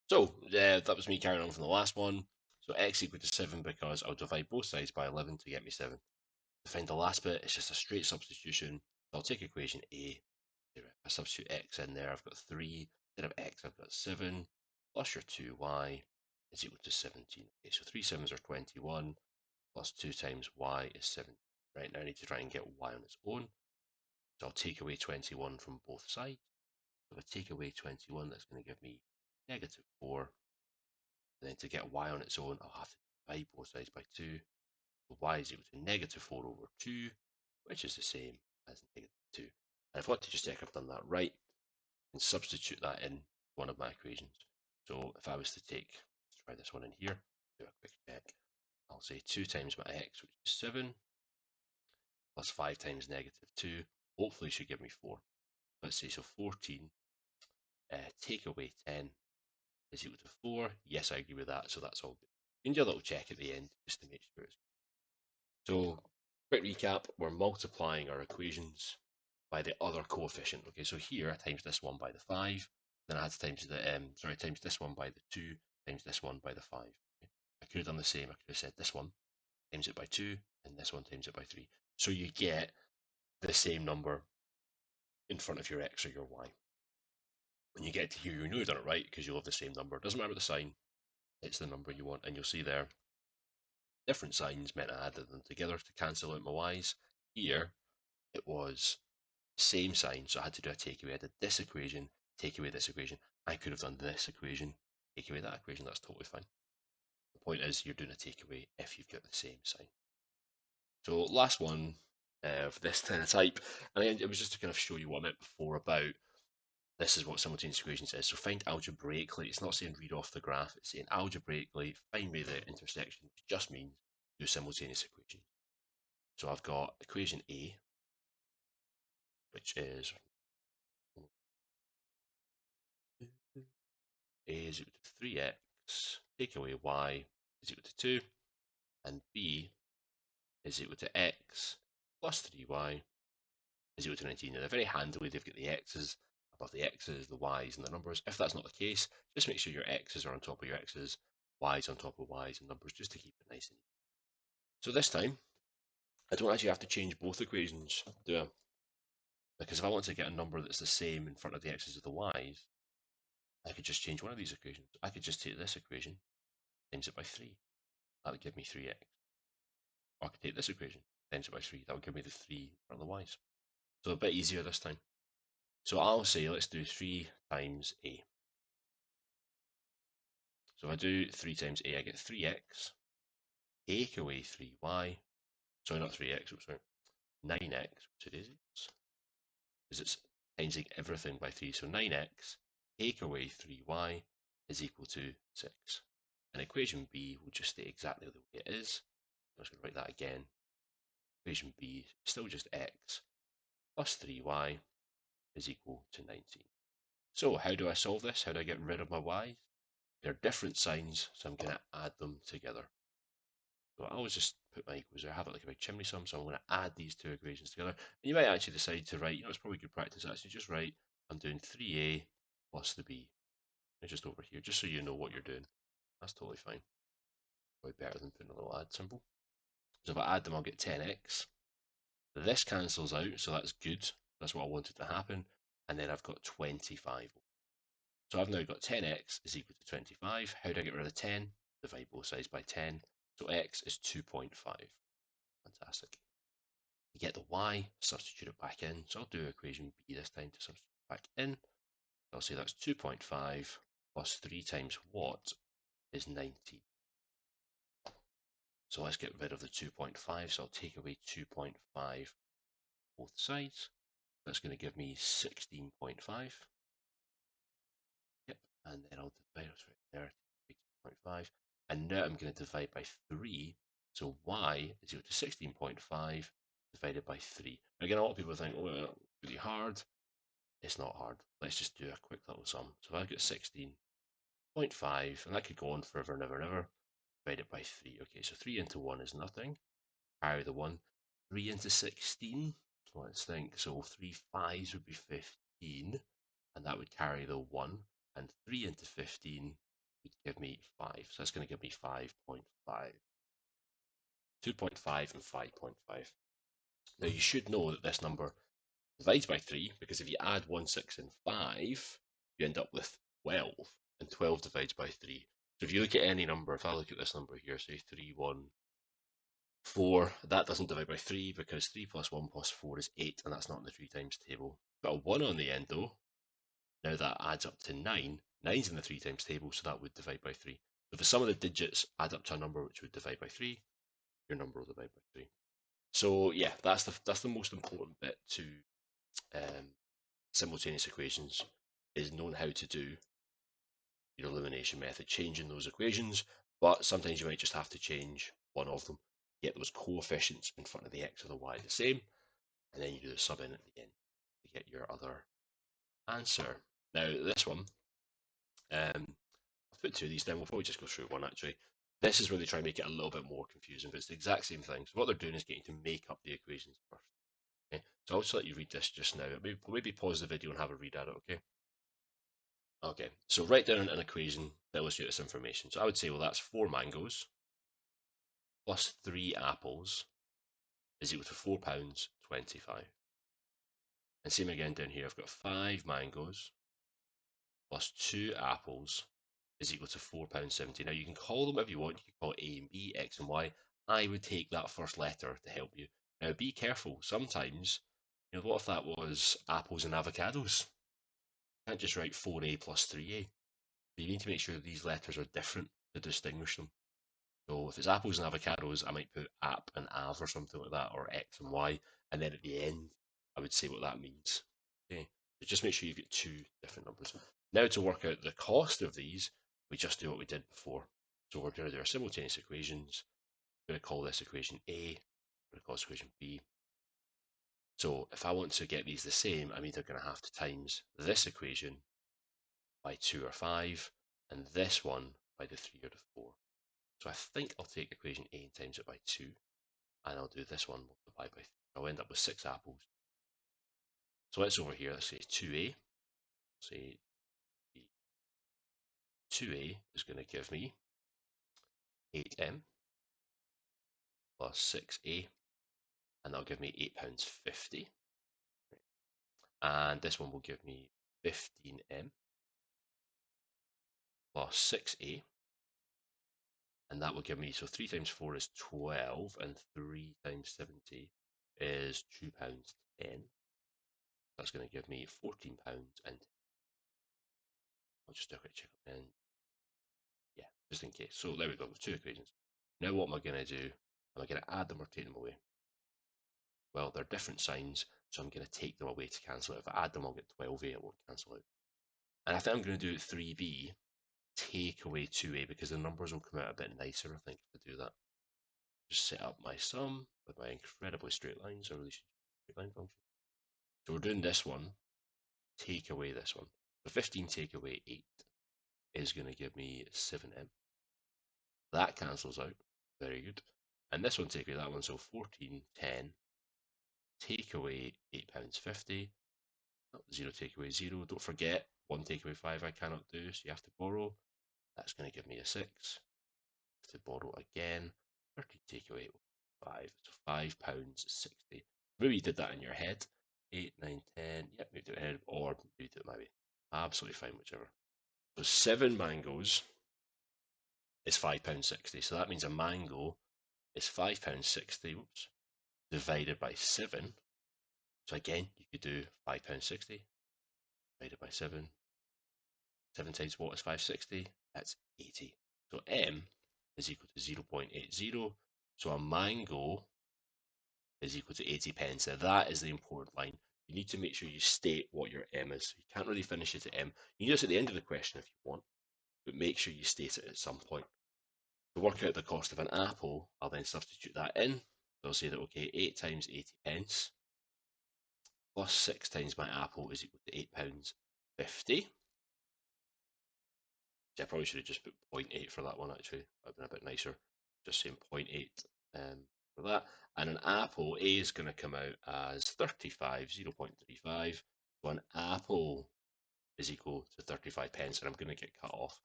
So that was me carrying on from the last one. So x equal to 7 because I'll divide both sides by 11 to get me 7. To find the last bit, it's just a straight substitution. So I'll take equation A. I substitute x in there. I've got 3. Instead of x, I've got 7 plus your 2y is equal to 17. Okay, so 3 sevens are 21 plus 2 times y is 7. Right, now I need to try and get y on its own. So I'll take away 21 from both sides. So if I take away 21, that's going to give me negative 4. And then to get y on its own, I'll have to divide both sides by 2. So y is equal to negative 4 over 2, which is the same as negative 2. And I've got to just check I've done that right and substitute that in one of my equations. So if I was to take, let's try this one in here, do a quick check. I'll say 2 times my x, which is 7, plus 5 times negative 2, hopefully should give me 4. Let's say so 14, take away 10 is equal to 4. Yes, I agree with that, so that's all good. You can do a little check at the end just to make sure it's good. So, quick recap, we're multiplying our equations by the other coefficient. Okay, so here I times this one by the 5, then I had to times times this one by the 2, times this one by the 5. Okay. I could have done the same, I could have said this one times it by 2, and this one times it by 3. So you get the same number in front of your x or your y. When you get to here, you know you've done it right because you'll have the same number. It doesn't matter the sign, it's the number you want. And you'll see there, different signs meant I added them together to cancel out my y's. Here, it was same sign, so I had to do a takeaway. I did this equation, take away this equation. I could have done this equation, take away that equation. That's totally fine. The point is, you're doing a takeaway if you've got the same sign. So last one for this kind of type, and it was just to kind of show you what I meant before about this is what simultaneous equation says. So find algebraically, it's not saying read off the graph, it's saying algebraically find me the intersection, which just means do simultaneous equation. So I've got equation A, which is A is equal to 3x, take away y is equal to 2, and B is equal to x plus 3y is equal to 19. Now, they're very handily, they've got the x's above the x's, the y's, and the numbers. If that's not the case, just make sure your x's are on top of your x's, y's on top of y's, and numbers, just to keep it nice and neat. So this time, I don't actually have to change both equations, do I? Because if I want to get a number that's the same in front of the x's as the y's, I could just change one of these equations. I could just take this equation, times it by 3. That would give me 3x. Or I could take this equation, times it by 3. That would give me the 3 in front of the y's. So a bit easier this time. So I'll say let's do 3 times a. So if I do 3 times a, I get 3x, take away 3y, sorry, not 3x, sorry, 9x, which it is, because it's timesing everything by 3. So 9x, take away 3y is equal to 6. And equation B will just stay exactly the way it is. I'm just going to write that again. Equation B is still just x plus 3y is equal to 19. So how do I solve this? How do I get rid of my y's? They're different signs, so I'm going to add them together. So I always just put my equals there, have it like a big chimney sum, so I'm going to add these two equations together. And you might actually decide to write, it's probably good practice actually, just write, I'm doing 3a plus the b. It's just over here, just so you know what you're doing. That's totally fine. Probably better than putting a little add symbol. So if I add them, I'll get 10x. This cancels out, so that's good. That's what I wanted to happen. And then I've got 25. So I've now got 10x is equal to 25. How do I get rid of 10? Divide both sides by 10. So x is 2.5. Fantastic. You get the y, substitute it back in. So I'll do equation b this time to substitute back in. I'll say that's 2.5 plus 3 times what is 19. So let's get rid of the 2.5. So I'll take away 2.5 both sides. That's going to give me 16.5. Yep, and then I'll divide it right there, 2.5. And now I'm going to divide by 3. So y is equal to 16.5 divided by 3. Again, a lot of people think, oh, well, really hard. It's not hard. Let's just do a quick little sum. So if I've got 16.5, and that could go on forever and ever and ever, divide it by 3. Okay, so 3 into 1 is nothing. Carry the 1. 3 into 16, so let's think. So 3 5s would be 15, and that would carry the 1. And 3 into 15 would give me 5. So that's going to give me 5.5. 2.5 and 5.5. Now you should know that this number divides by 3 because if you add 1, 6 and 5, you end up with 12, and 12 divides by 3. So if you look at any number, if I look at this number here, say 3, 1, 4, that doesn't divide by 3 because 3 plus 1 plus 4 is 8, and that's not in the 3 times table. Got a 1 on the end though. Now that adds up to 9. 9's in the 3 times table, so that would divide by 3. So if the sum of the digits add up to a number which would divide by 3, your number will divide by 3. So yeah, that's the most important bit to simultaneous equations, is knowing how to do your elimination method, changing those equations, but sometimes you might just have to change one of them, get those coefficients in front of the x or the y the same, and then you do the sub in at the end to get your other answer. Now this one, I've put 2 of these down, we'll probably just go through one actually. This is where they try and make it a little bit more confusing, but it's the exact same thing. So what they're doing is getting to make up the equations first. Okay? So I'll just let you read this just now. Maybe pause the video and have a read at it, okay? Okay, so write down an equation that illustrates this information. So I would say, well, that's 4 mangoes plus 3 apples is equal to £4.25. And same again down here, I've got 5 mangoes plus 2 apples is equal to £4.70. Now you can call them whatever you want. You can call it A and B, X and Y. I would take that first letter to help you. Now be careful. Sometimes, what if that was apples and avocados? You can't just write 4A plus 3A. You need to make sure these letters are different to distinguish them. So if it's apples and avocados, I might put app and av or something like that, or X and Y, and then at the end, I would say what that means. Okay, so just make sure you get 2 different numbers. Now to work out the cost of these, we just do what we did before. So we're going to do our simultaneous equations. We're going to call this equation A. We're going to call this equation B. So if I want to get these the same, I'm either going to have to times this equation by 2 or 5, and this one by the 3 or the 4. So I think I'll take equation A and times it by 2, and I'll do this one multiplied by 3. I'll end up with 6 apples. So let's over here, let's say 2A. Say 2A is going to give me 8M plus 6A, and that'll give me £8.50. And this one will give me 15M plus 6A, and that will give me, so 3 times 4 is 12, and 3 times 70 is £2.10. That's going to give me £14 and I'll just do a quick check then. Yeah, just in case. So there we go, 2 equations. Now what am I going to do? Am I going to add them or take them away? Well, they're different signs, so I'm going to take them away to cancel it. If I add them, I'll get 12A, it won't cancel out. And I think I'm going to do 3B, take away 2A, because the numbers will come out a bit nicer, I think, if I do that. Just set up my sum with my incredibly straight lines, or relationship straight line function. So we're doing this one, take away this one. So 15 take away 8 is going to give me 7M. That cancels out. Very good. And this one take away that one, so 14.10 take away £8.50. Oh, 0 take away 0. Don't forget, 1 take away 5 I cannot do, so you have to borrow. That's going to give me a 6. To borrow again. 13 take away 5. So £5.60. Maybe you did that in your head. 8, 9, 10. Yep, maybe do it ahead, or maybe do it my way. Absolutely fine, whichever. So 7 mangoes is £5.60. So that means a mango is £5.60, whoops, divided by 7. So again, you could do £5.60 divided by 7. 7 times what is 560? That's 80. So M is equal to 0.80. So a mango is equal to 80 pence. Now that is the important line. You need to make sure you state what your M is. You can't really finish it at M. You can do this at the end of the question if you want, but make sure you state it at some point. To work out the cost of an apple, I'll then substitute that in. So I'll say that, okay, 8 times 80 pence plus 6 times my apple is equal to £8.50. I probably should have just put 0.8 for that one actually. That would have been a bit nicer. Just saying 0.8 for that. And an apple, A is going to come out as 35, 0.35. So an apple is equal to 35 pence, and I'm going to get cut off.